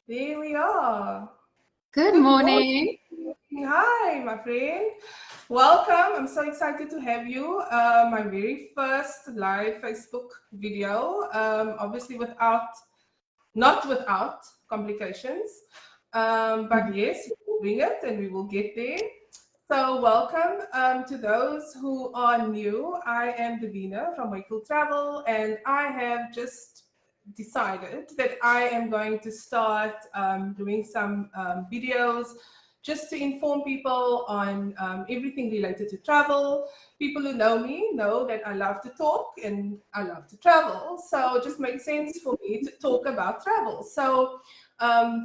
There we are. Good morning. Hi, my friend. Welcome. I'm so excited to have you. My very first live Facebook video. Obviously, not without complications. But yes, we'll bring it and we will get there. So, welcome to those who are new. I am Davina from Wakefield Travel, and I have just decided that I am going to start doing some videos just to inform people on everything related to travel. People who know me know that I love to talk and I love to travel. So it just makes sense for me to talk about travel. So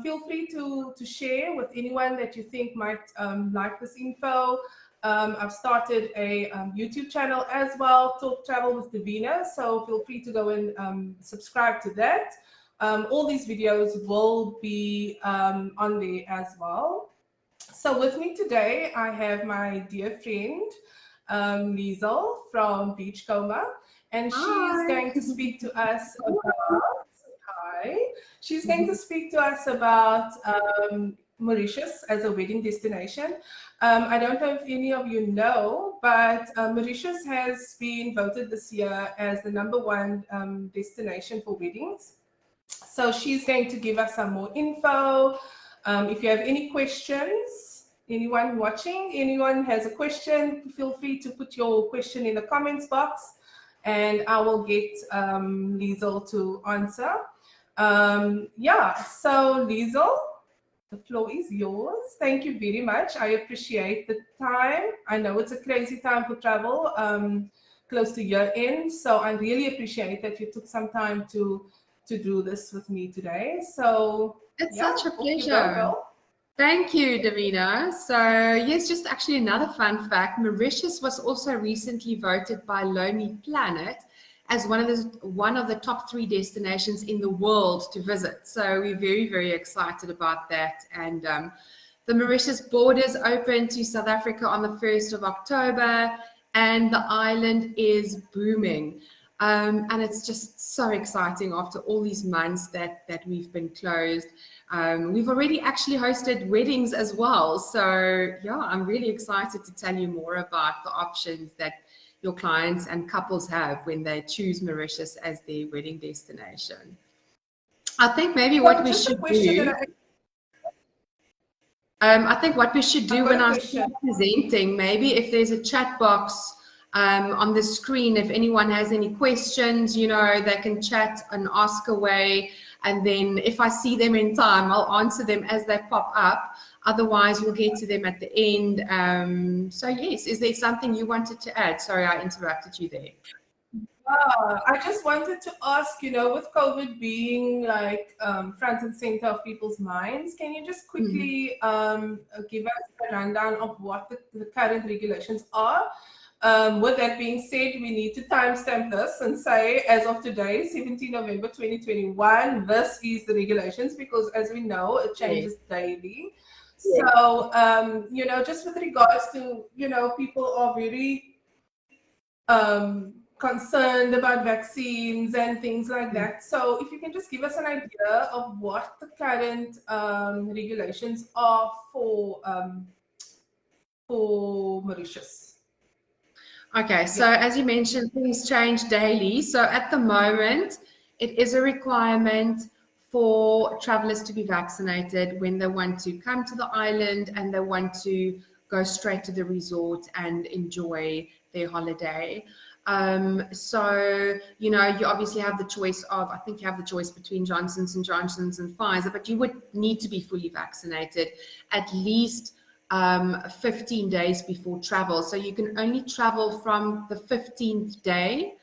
feel free to share with anyone that you think might like this info. I've started a YouTube channel as well, Talk Travel with Davina. So feel free to go and subscribe to that. All these videos will be on there as well. So with me today, I have my dear friend, Liesel from Beachcomber, and she's going to speak to us about, hi, she's going to speak to us about Mauritius as a wedding destination. I don't know if any of you know, but Mauritius has been voted this year as the #1 destination for weddings. So she's going to give us some more info. If you have any questions, anyone watching, anyone has a question, feel free to put your question in the comments box and I will get Liesel to answer. So Liesel, the floor is yours. Thank you very much. I appreciate the time. I know it's a crazy time for travel, close to year end. So I really appreciate that you took some time to do this with me today. So it's such a pleasure. Thank you, Davina. So yes, just actually another fun fact. Mauritius was also recently voted by Lonely Planet as one of the top 3 destinations in the world to visit. So we're very, very excited about that. And the Mauritius borders open to South Africa on the 1st of October, and the island is booming. And it's just so exciting after all these months that we've been closed. We've already actually hosted weddings as well. So yeah, I'm really excited to tell you more about the options that your clients and couples have when they choose Mauritius as their wedding destination. I think maybe what we should do, I think what we should do when I start presenting, maybe if there's a chat box on the screen, if anyone has any questions, they can chat and ask away. And then if I see them in time, I'll answer them as they pop up. Otherwise, we'll get to them at the end. So yes, is there something you wanted to add? Sorry, I interrupted you there. I just wanted to ask, with COVID being like front and center of people's minds, can you just quickly give us a rundown of what the current regulations are? With that being said, we need to timestamp this and say, as of today, 17 November 2021, this is the regulations, because as we know, it changes daily. So, just with regards to, people are very concerned about vaccines and things like that. So if you can just give us an idea of what the current regulations are for Mauritius. Okay, so as you mentioned, things change daily. So at the moment, it is a requirement for travelers to be vaccinated when they want to come to the island and they want to go straight to the resort and enjoy their holiday. So, you obviously have the choice of, I think you have the choice between Johnson's and Pfizer, but you would need to be fully vaccinated at least 15 days before travel. So you can only travel from the 15th day.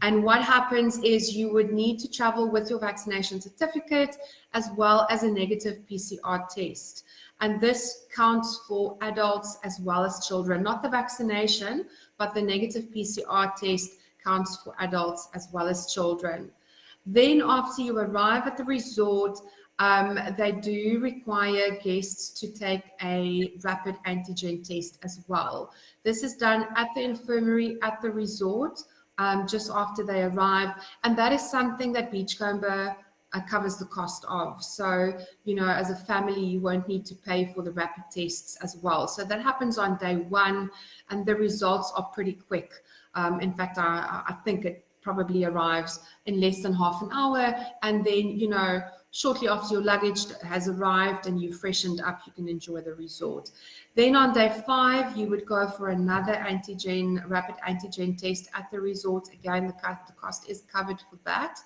And what happens is you would need to travel with your vaccination certificate as well as a negative PCR test. And this counts for adults as well as children, not the vaccination, but the negative PCR test counts for adults as well as children. Then after you arrive at the resort, they do require guests to take a rapid antigen test as well. This is done at the infirmary at the resort just after they arrive. And that is something that Beachcomber covers the cost of. So, you know, as a family, you won't need to pay for the rapid tests as well. So that happens on day one, and the results are pretty quick. In fact, I think it probably arrives in less than half an hour, and then, you know, shortly after your luggage has arrived and you've freshened up, you can enjoy the resort. Then on day 5, you would go for another rapid antigen test at the resort. Again, the cost is covered for that.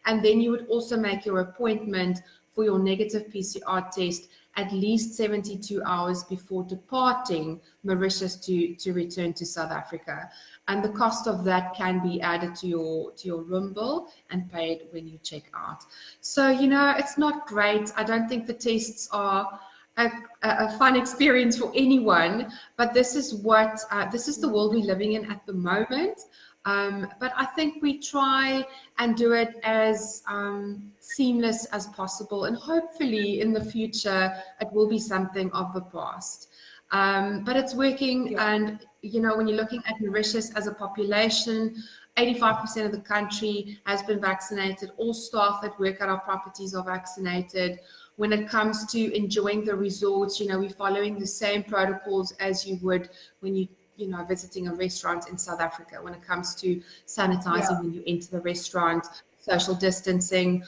And then you would also make your appointment for your negative PCR test at least 72 hours before departing Mauritius to return to South Africa. And the cost of that can be added to your room bill and paid when you check out. So, you know, it's not great. I don't think the tests are a fun experience for anyone, but this is the world we're living in at the moment. But I think we try and do it as seamless as possible, and hopefully in the future it will be something of the past. But it's working, Yeah. and you know, when you're looking at Mauritius as a population, 85% of the country has been vaccinated. All staff that work at our properties are vaccinated. When it comes to enjoying the resorts, you know, we're following the same protocols as you would when you know, visiting a restaurant in South Africa. When it comes to sanitizing when you enter the restaurant, social distancing.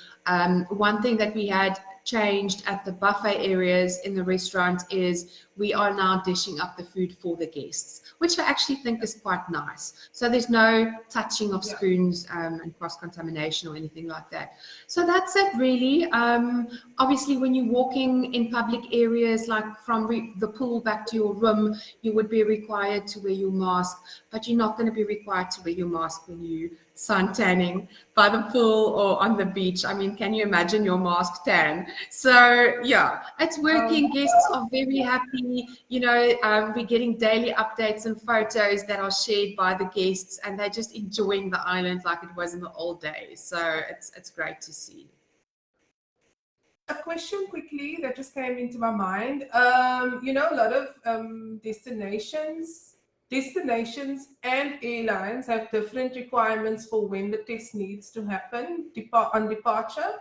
One thing that we had changed at the buffet areas in the restaurant is we are now dishing up the food for the guests, which I actually think is quite nice. So there's no touching of spoons and cross-contamination or anything like that. So that's it really. Obviously, when you're walking in public areas, like from the pool back to your room, you would be required to wear your mask, but you're not going to be required to wear your mask when you sun tanning by the pool or on the beach. I mean, can you imagine your mask tan? So yeah, it's working. Guests are very happy. You know, we're getting daily updates and photos that are shared by the guests, and they're just enjoying the island like it was in the old days. So it's great to see. A question quickly that just came into my mind. You know, a lot of destinations and airlines have different requirements for when the test needs to happen on departure.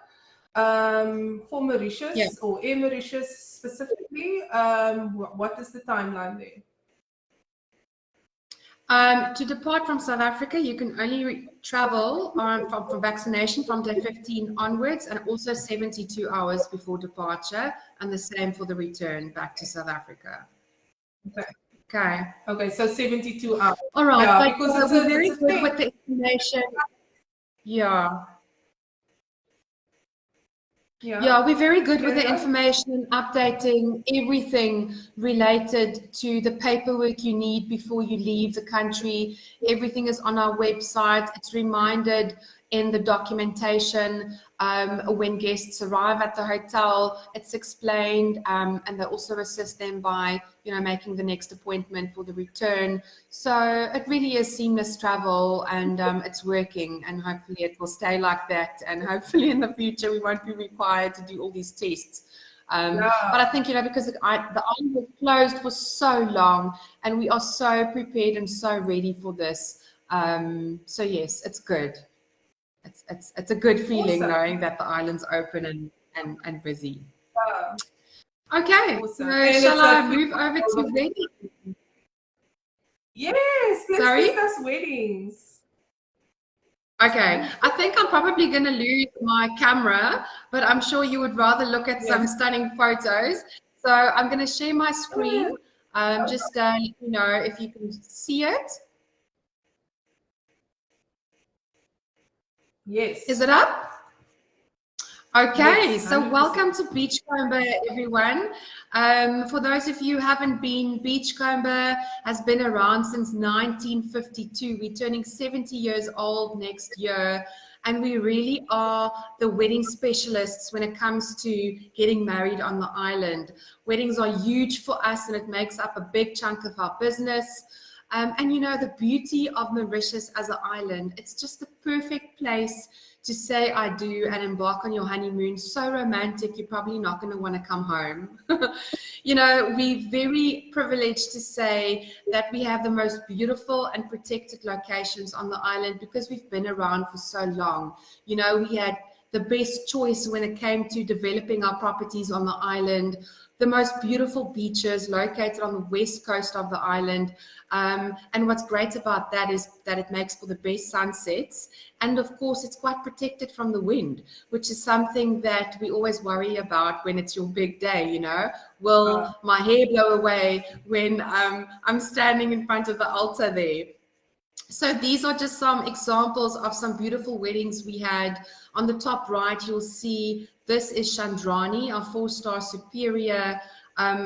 For Mauritius or Air Mauritius specifically, what is the timeline there? To depart from South Africa, you can only travel for vaccination from day 15 onwards, and also 72 hours before departure, and the same for the return back to South Africa. Okay, so 72 hours. All right, yeah, but because we're very good with the information. Yeah, we're very good with the information, updating everything related to the paperwork you need before you leave the country. Everything is on our website. It's reminded in the documentation when guests arrive at the hotel. It's explained, and they also assist them by, you know, making the next appointment for the return. So it really is seamless travel, and it's working, and hopefully it will stay like that, and hopefully in the future we won't be required to do all these tests. But I think, you know, because the island was closed for so long, and we are so prepared and so ready for this. So yes, it's good. It's a good feeling knowing that the island's open and busy. Okay, so shall I move over to weddings? Yes, let's discuss weddings. Okay, I think I'm probably going to lose my camera, but I'm sure you would rather look at some stunning photos. So I'm going to share my screen. Just let me know if you can see it. Yes. Is it up? Okay, so welcome to Beachcomber, everyone. For those of you who haven't been, Beachcomber has been around since 1952. We're turning 70 years old next year, and we really are the wedding specialists when it comes to getting married on the island. Weddings are huge for us, and it makes up a big chunk of our business. And you know, the beauty of Mauritius as an island, it's just the perfect place to say I do and embark on your honeymoon. So romantic, you're probably not going to want to come home. You know, we're very privileged to say that we have the most beautiful and protected locations on the island because we've been around for so long. You know, we had the best choice when it came to developing our properties on the island. The most beautiful beaches located on the west coast of the island. And what's great about that is that it makes for the best sunsets. And of course, it's quite protected from the wind, which is something that we always worry about when it's your big day, you know. Will my hair blow away when I'm standing in front of the altar there? So these are just some examples of some beautiful weddings we had. On the top right, you'll see this is Chandrani, our 4-star superior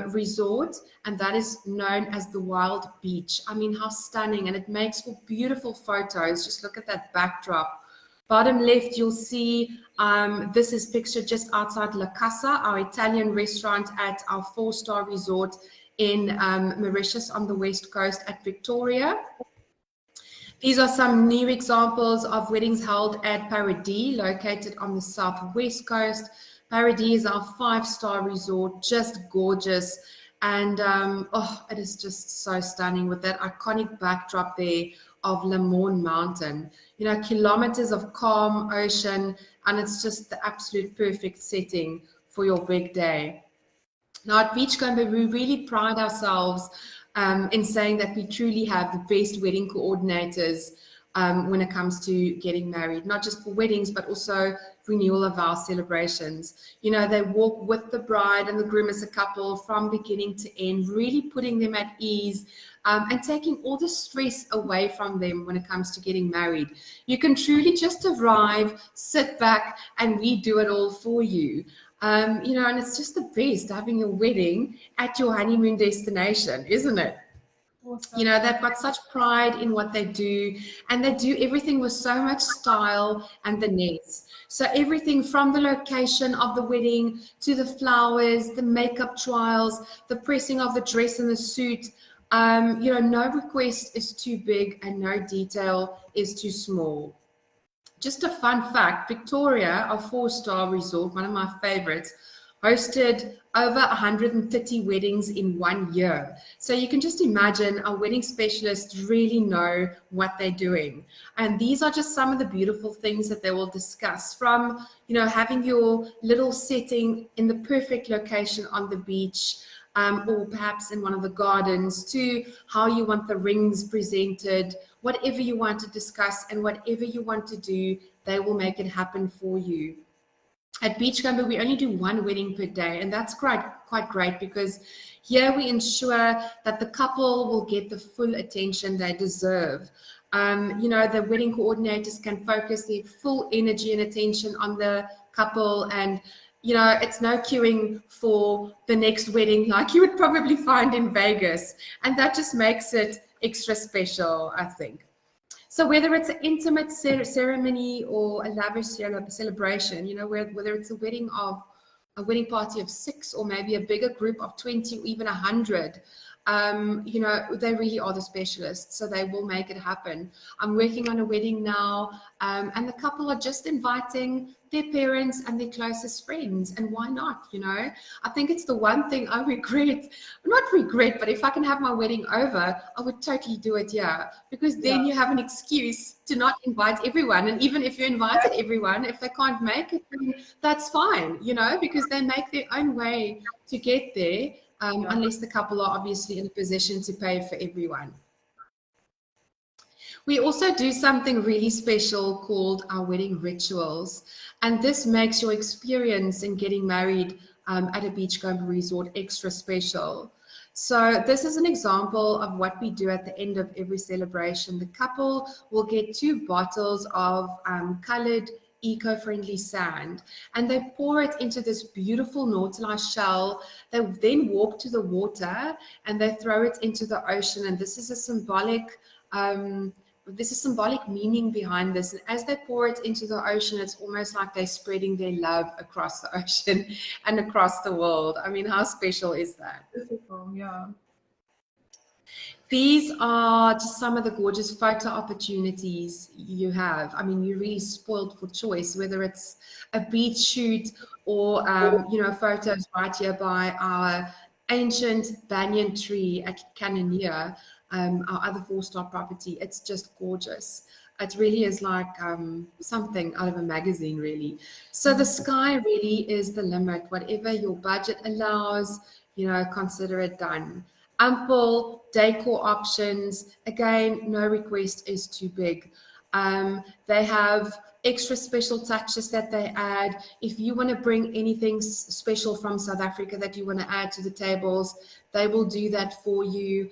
resort, and that is known as the Wild Beach. I mean, how stunning, and it makes for beautiful photos. Just look at that backdrop. Bottom left, you'll see this is pictured just outside La Casa, our Italian restaurant at our 4-star resort in Mauritius on the west coast at Victoria. These are some new examples of weddings held at Paradis, located on the southwest coast. Paradis is our 5-star resort, just gorgeous. And oh, it is just so stunning with that iconic backdrop there of Lamorne Mountain. You know, kilometers of calm ocean, and it's just the absolute perfect setting for your big day. Now at Beachcomber, we really pride ourselves in saying that we truly have the best wedding coordinators when it comes to getting married, not just for weddings, but also renewal of our celebrations. You know, they walk with the bride and the groom as a couple from beginning to end, really putting them at ease and taking all the stress away from them when it comes to getting married. You can truly just arrive, sit back, and we do it all for you. You know, and it's just the best having your wedding at your honeymoon destination, isn't it? Awesome. You know, they've got such pride in what they do, and they do everything with so much style and the nets. So everything from the location of the wedding to the flowers, the makeup trials, the pressing of the dress and the suit. You know, no request is too big and no detail is too small. Just a fun fact, Victoria, a 4-star resort, one of my favorites, hosted over 130 weddings in 1 year. So you can just imagine our wedding specialists really know what they're doing. And these are just some of the beautiful things that they will discuss, from, you know, having your little setting in the perfect location on the beach, or perhaps in one of the gardens, to how you want the rings presented. Whatever you want to discuss and whatever you want to do, they will make it happen for you. At Beachcomber, we only do 1 wedding per day, and that's quite great, because here we ensure that the couple will get the full attention they deserve. You know, the wedding coordinators can focus their full energy and attention on the couple, and you know, it's no queuing for the next wedding like you would probably find in Vegas, and that just makes it extra special, I think. So whether it's an intimate ceremony or a lavish celebration, you know, whether it's a wedding party of 6, or maybe a bigger group of 20 or even 100, you know, they really are the specialists, so they will make it happen. I'm working on a wedding now, and the couple are just inviting their parents and their closest friends, and why not, you know? I think it's the one thing I regret, not regret, but if I can have my wedding over, I would totally do it, yeah, because then you have an excuse to not invite everyone. And even if you invited everyone, if they can't make it, then that's fine, you know, because they make their own way to get there. Unless the couple are obviously in a position to pay for everyone. We also do something really special called our wedding rituals, and this makes your experience in getting married at a Beachcomber resort extra special. So this is an example of what we do at the end of every celebration. The couple will get 2 bottles of colored eco-friendly sand, and they pour it into this beautiful nautilus shell. They then walk to the water and they throw it into the ocean, and this is a symbolic meaning behind this. And as they pour it into the ocean, it's almost like they're spreading their love across the ocean and across the world. I mean, how special is that? Beautiful, yeah. These are just some of the gorgeous photo opportunities you have. I mean, you're really spoiled for choice, whether it's a beach shoot or, you know, photos right here by our ancient banyan tree at Cannoneer, our other 4-star property. It's just gorgeous. It really is like something out of a magazine, really. So the sky really is the limit. Whatever your budget allows, you know, consider it done. Ample decor options. Again, no request is too big. They have extra special touches that they add. If you want to bring anything special from South Africa that you want to add to the tables, they will do that for you.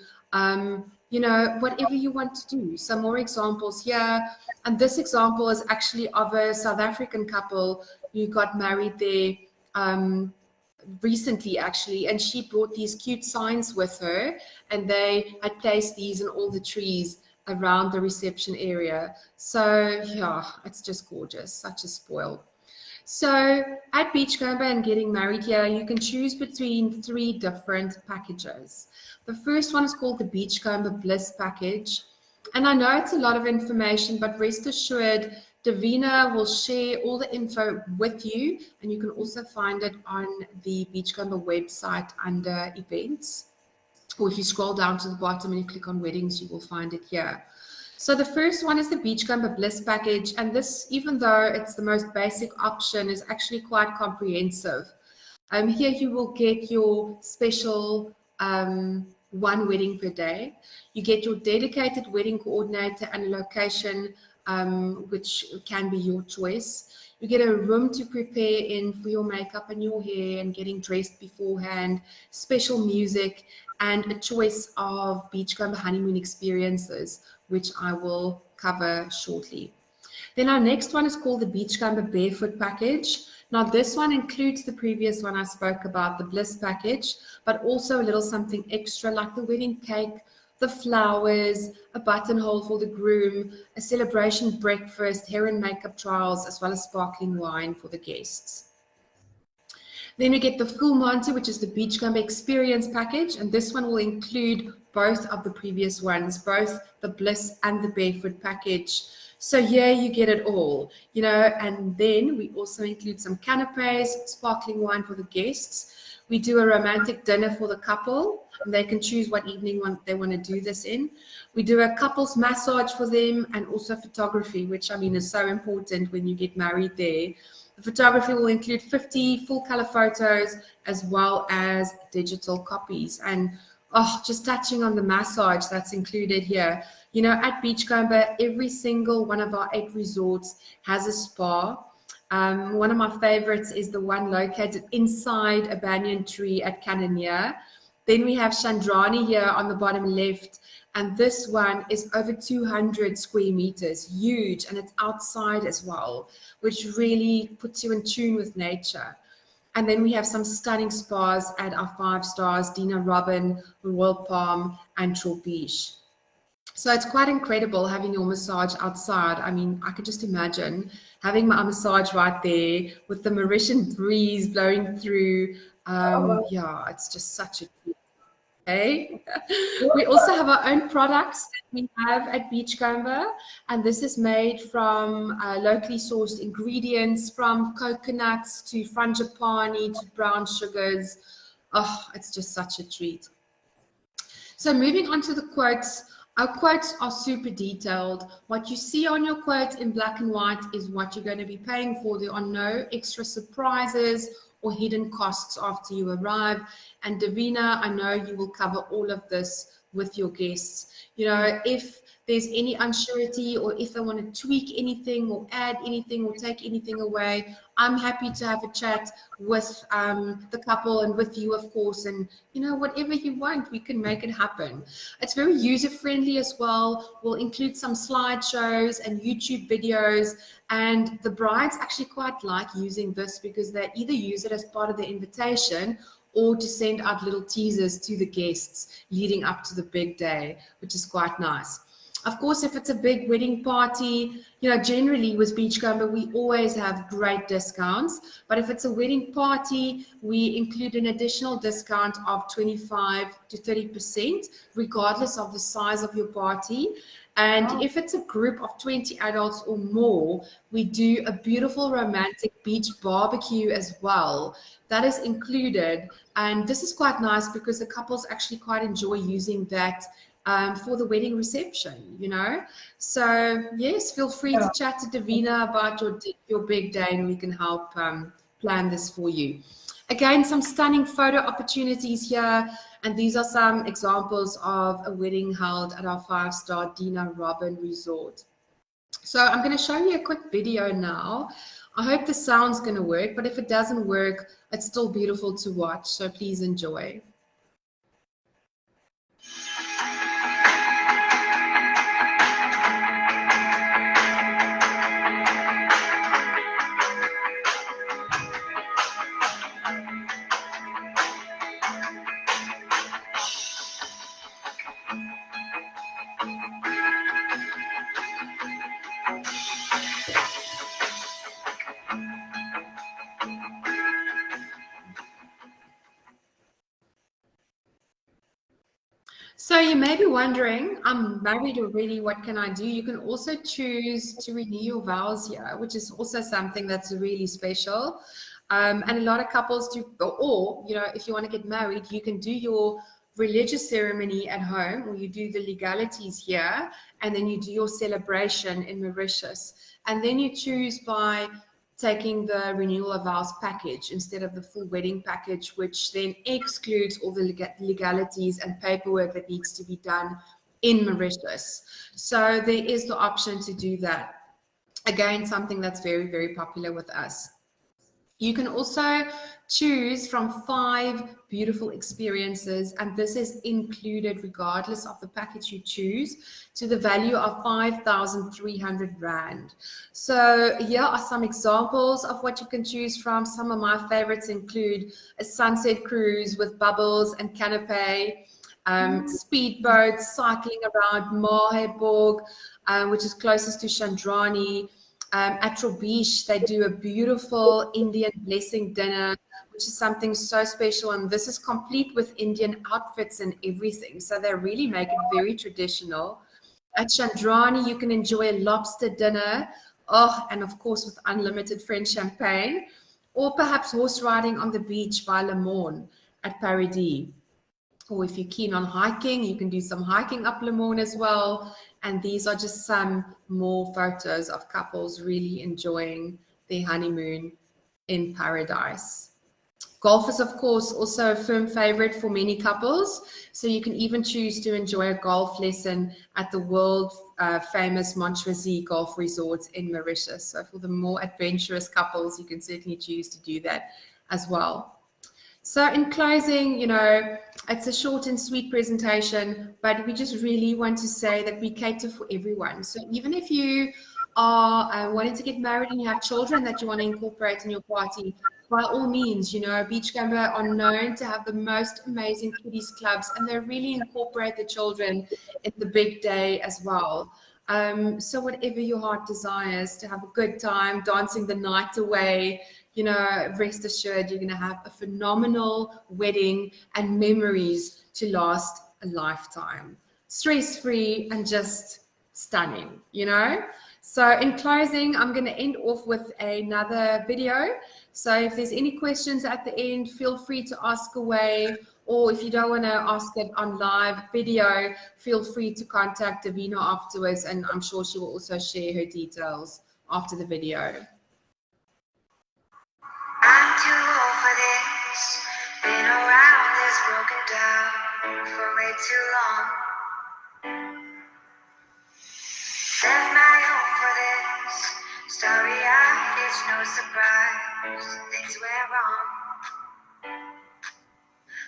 You know, whatever you want to do. Some more examples here. And this example is actually of a South African couple who got married there recently, actually. And she brought these cute signs with her, and they had placed these in all the trees around the reception area. So yeah, it's just gorgeous, such a spoil. So at Beachcomber and getting married here, you can choose between 3 different packages. The first one is called the Beachcomber Bliss package. And I know it's a lot of information, but rest assured, Davina will share all the info with you, and you can also find it on the Beachcomber website under events. Or if you scroll down to the bottom and you click on weddings, you will find it here. So the first one is the Beachcomber Bliss package, and this, even though it's the most basic option, is actually quite comprehensive. Here you will get your special 1 wedding per day. You get your dedicated wedding coordinator and location, which can be your choice. You get a room to prepare in for your makeup and your hair and getting dressed beforehand, special music, and a choice of Beachcomber honeymoon experiences, which I will cover shortly. Then our next one is called the Beachcomber Barefoot package. Now this one includes the previous one I spoke about, the Bliss package, but also a little something extra like the wedding cake, the flowers, a buttonhole for the groom, a celebration breakfast, hair and makeup trials, as well as sparkling wine for the guests. Then we get the full Monty, which is the Beachcomber Experience package, and this one will include both of the previous ones, both the Bliss and the Barefoot package. So here you get it all, you know, and then we also include some canapes, sparkling wine for the guests. We do a romantic dinner for the couple, and they can choose what evening they want to do this in. We do a couples massage for them, and also photography, which I mean is so important when you get married there. The photography will include 50 full color photos as well as digital copies. And oh, just touching on the massage that's included here. You know, at Beachcomber, every single one of our 8 resorts has a spa. One of my favorites is the one located inside a banyan tree at Cannoneer. Then we have Chandrani here on the bottom left, and this one is over 200 square meters, huge, and it's outside as well, which really puts you in tune with nature. And then we have some stunning spas at our 5 stars, Dina Robin, Royal Palm, and Tropiche. So it's quite incredible having your massage outside. I mean, I could just imagine having my massage right there with the Mauritian breeze blowing through. Yeah, it's just such a treat. Okay. We also have our own products that we have at Beachcomber, and this is made from locally sourced ingredients, from coconuts to frangipani to brown sugars. Oh, it's just such a treat. So moving on to the quotes. Our quotes are super detailed. What you see on your quote in black and white is what you're going to be paying for. There are no extra surprises or hidden costs after you arrive. And Davina, I know you will cover all of this with your guests. You know, if there's any unsurety or if they want to tweak anything or add anything or take anything away, I'm happy to have a chat with the couple and with you, of course, and you know, whatever you want, we can make it happen. It's very user-friendly as well. We'll include some slideshows and YouTube videos, and the brides actually quite like using this because they either use it as part of the invitation or to send out little teasers to the guests leading up to the big day, which is quite nice. Of course, if it's a big wedding party, you know, generally with Beachcomber, we always have great discounts. But if it's a wedding party, we include an additional discount of 25 to 30%, regardless of the size of your party. And if it's a group of 20 adults or more, we do a beautiful romantic beach barbecue as well. That is included. And this is quite nice because the couples actually quite enjoy using that for the wedding reception, you know. So yes, feel free to chat to Davina about your big day, and we can help plan this for you. Again, some stunning photo opportunities here, and these are some examples of a wedding held at our 5-star Dina Robin Resort. So I'm going to show you a quick video now. I hope the sound's going to work, but if it doesn't work, it's still beautiful to watch, so please enjoy. So you may be wondering, I'm married already, what can I do? You can also choose to renew your vows here, which is also something that's really special. And a lot of couples do, or, you know, if you want to get married, you can do your religious ceremony at home, or you do the legalities here, and then you do your celebration in Mauritius. And then you choose by taking the renewal of vows package instead of the full wedding package, which then excludes all the legalities and paperwork that needs to be done in Mauritius. So there is the option to do that. Again, something that's very, very popular with us. You can also choose from 5 beautiful experiences, and this is included regardless of the package you choose, to the value of 5,300 Rand. So here are some examples of what you can choose from. Some of my favorites include a sunset cruise with bubbles and canopy, speedboats, cycling around Marefoot, which is closest to Chandrani. At Beach, they do a beautiful Indian blessing dinner, which is something so special. And this is complete with Indian outfits and everything. So they really make it very traditional. At Chandrani, you can enjoy a lobster dinner. Oh, and of course, with unlimited French champagne. Or perhaps horse riding on the beach by Le Morne at Paradis. Or if you're keen on hiking, you can do some hiking up Le Morne as well. And these are just some more photos of couples really enjoying their honeymoon in paradise. Golf is, of course, also a firm favorite for many couples. So you can even choose to enjoy a golf lesson at the world famous Montreux Golf Resort in Mauritius. So for the more adventurous couples, you can certainly choose to do that as well. So in closing, you know, it's a short and sweet presentation, but we just really want to say that we cater for everyone. So even if you are wanting to get married and you have children that you want to incorporate in your party, by all means, you know, Beachcomber are known to have the most amazing kiddies clubs, and they really incorporate the children in the big day as well. So whatever your heart desires, to have a good time, dancing the night away, you know, rest assured you're going to have a phenomenal wedding and memories to last a lifetime. Stress-free and just stunning, you know. So in closing, I'm going to end off with another video. So if there's any questions at the end, feel free to ask away. Or if you don't want to ask it on live video, feel free to contact Davina afterwards, and I'm sure she will also share her details after the video. I'm too old for this. Been around this, broken down for way too long. Left my home for this. Starry-eyed, it's no surprise. Things went wrong.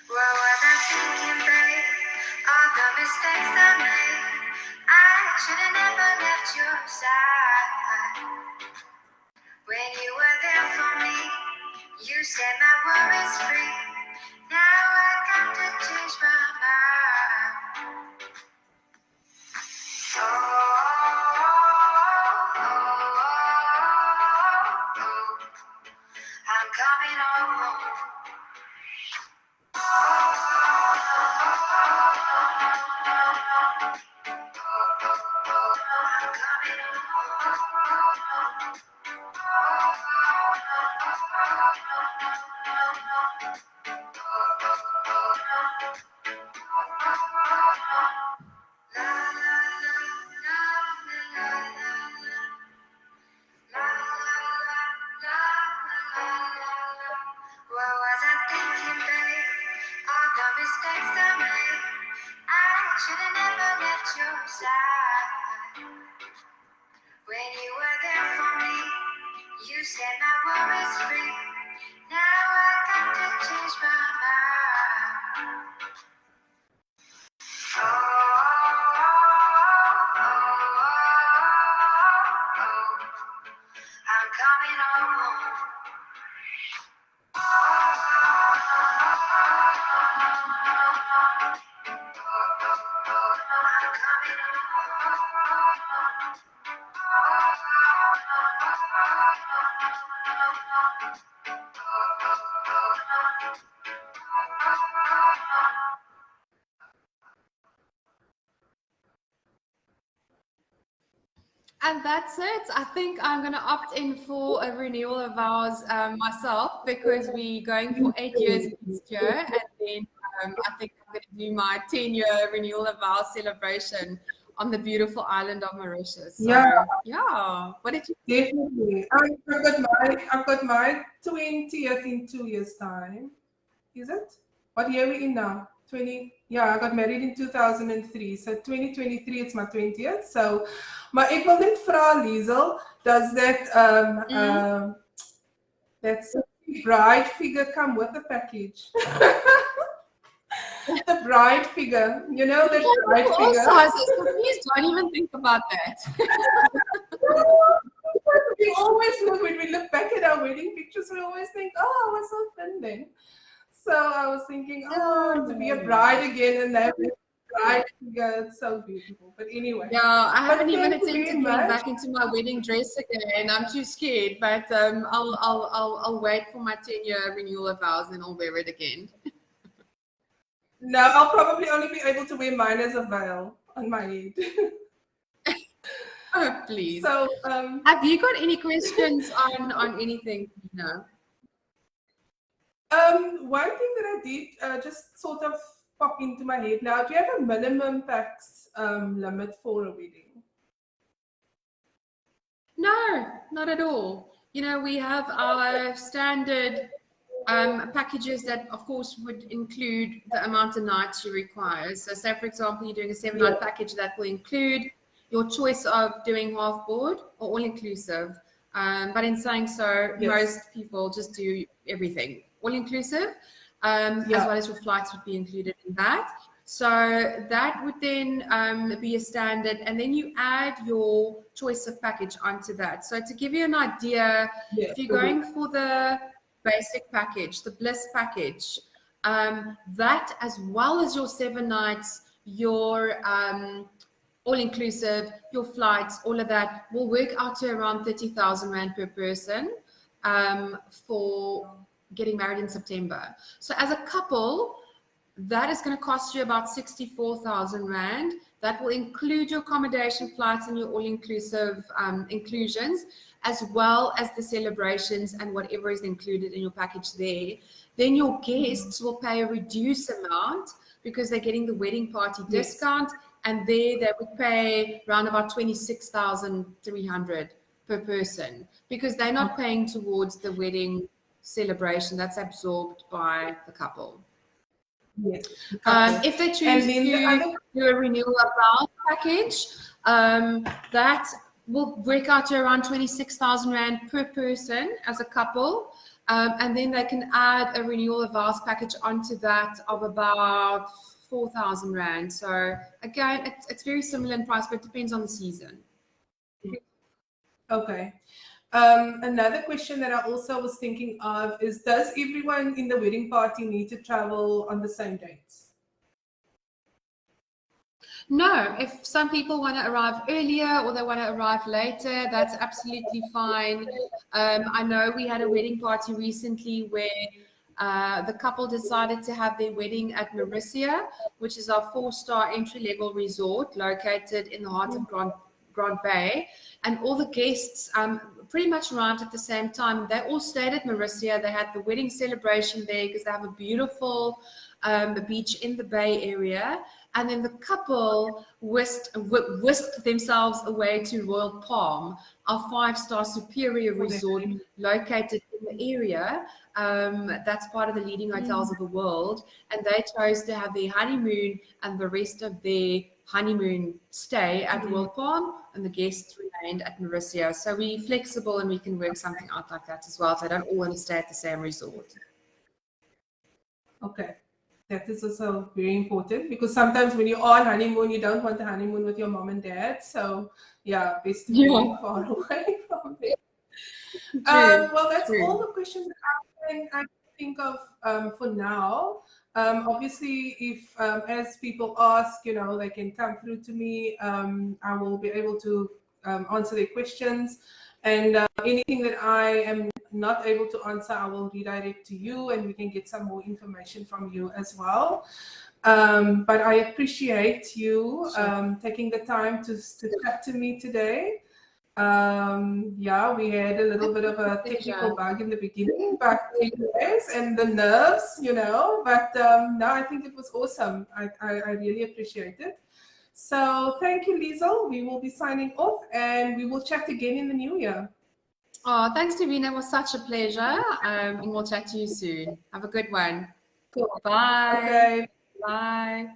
What was I thinking, babe? All the mistakes I made. I should have never left your side. When you were there for me, you set my worries free. Now I got to change my mind. Oh, oh, oh, oh, I'm coming home. was free. Now I got to change my mind. Oh, I'm coming home. And that's it. I think I'm going to opt in for a renewal of ours myself, because we're going for 8 years next year. And then I think I'm going to do my 10-year renewal of our celebration on the beautiful island of Mauritius. So, yeah. What did you think? Definitely. I've got my 20th in 2 years' time. Is it? What year are we in now? 20. Yeah, I got married in 2003. So 2023, it's my 20th. So ek wil net vra, Liesel, does that bride figure come with the package? The bride figure, you know, the bride All figure. sizes. So please don't even think about that. We always look, when we look back at our wedding pictures, we always think, oh, I was so thin then. So I was thinking, oh, to be a bride again and have this bride figure, it's so beautiful. But anyway. Yeah, I haven't even thank you very attempted getting much. back into my wedding dress again. I'm too scared, but I'll wait for my 10-year renewal of vows and I'll wear it again. No, I'll probably only be able to wear mine as a veil on my head. Oh, please. So, have you got any questions on anything? No. one thing that I did just sort of pop into my head now. Do you have a minimum tax limit for a wedding? No, not at all. You know, we have our standard packages that, of course, would include the amount of nights you require. So, say, for example, you're doing a 7-night package that will include your choice of doing half board or all inclusive. But in saying so, most people just do everything all inclusive, as well as your flights would be included in that. So that would then be a standard, and then you add your choice of package onto that. So to give you an idea, if you're going for the basic package, the Bliss package, that as well as your 7 nights, your all-inclusive, your flights, all of that will work out to around 30,000 Rand per person for getting married in September. So as a couple, that is going to cost you about 64,000 Rand. That will include your accommodation, flights, and your all-inclusive inclusions, as well as the celebrations and whatever is included in your package there. Then your guests will pay a reduced amount because they're getting the wedding party discount, and they would pay around about 26,300 per person because they're not paying towards the wedding celebration. That's absorbed by the couple. Yes. If they choose to do a renewal of vows package, that will work out to around 26,000 Rand per person as a couple. And then they can add a renewal of vows package onto that of about 4,000 Rand. So again, it's very similar in price, but it depends on the season. Okay. Another question that I also was thinking of is, does everyone in the wedding party need to travel on the same dates? No, if some people want to arrive earlier or they want to arrive later, that's absolutely fine. I know we had a wedding party recently where the couple decided to have their wedding at Mauritius, which is our 4-star entry-level resort located in the heart of Grand Bay. And all the guests pretty much arrived at the same time. They all stayed at Mauritius. They had the wedding celebration there because they have a beautiful beach in the Bay area. And then the couple whisked themselves away to Royal Palm, our 5-star superior resort located in the area. That's part of the leading hotels of the world. And they chose to have their honeymoon and the rest of their honeymoon stay at World Palm, and the guests remained at Mauritius. So we're flexible and we can work something out like that as well. So I don't all want to stay at the same resort. Okay. That is also very important, because sometimes when you're on honeymoon, you don't want a honeymoon with your mom and dad. So yeah, best to be far away from them. Well, that's all the questions that I can think of for now. Obviously, if as people ask, you know, they can come through to me. I will be able to answer their questions, and anything that I am not able to answer, I will redirect to you, and we can get some more information from you as well. But I appreciate you taking the time to chat to me today. Yeah, we had a little bit of a technical bug in the beginning, but anyways, and the nerves, you know, but no, I think it was awesome. I really appreciate it. So thank you, Liesel. We will be signing off, and we will chat again in the new year. Oh, thanks, Davina. It was such a pleasure. And we'll chat to you soon. Have a good one. Cool. Bye. Okay. Bye.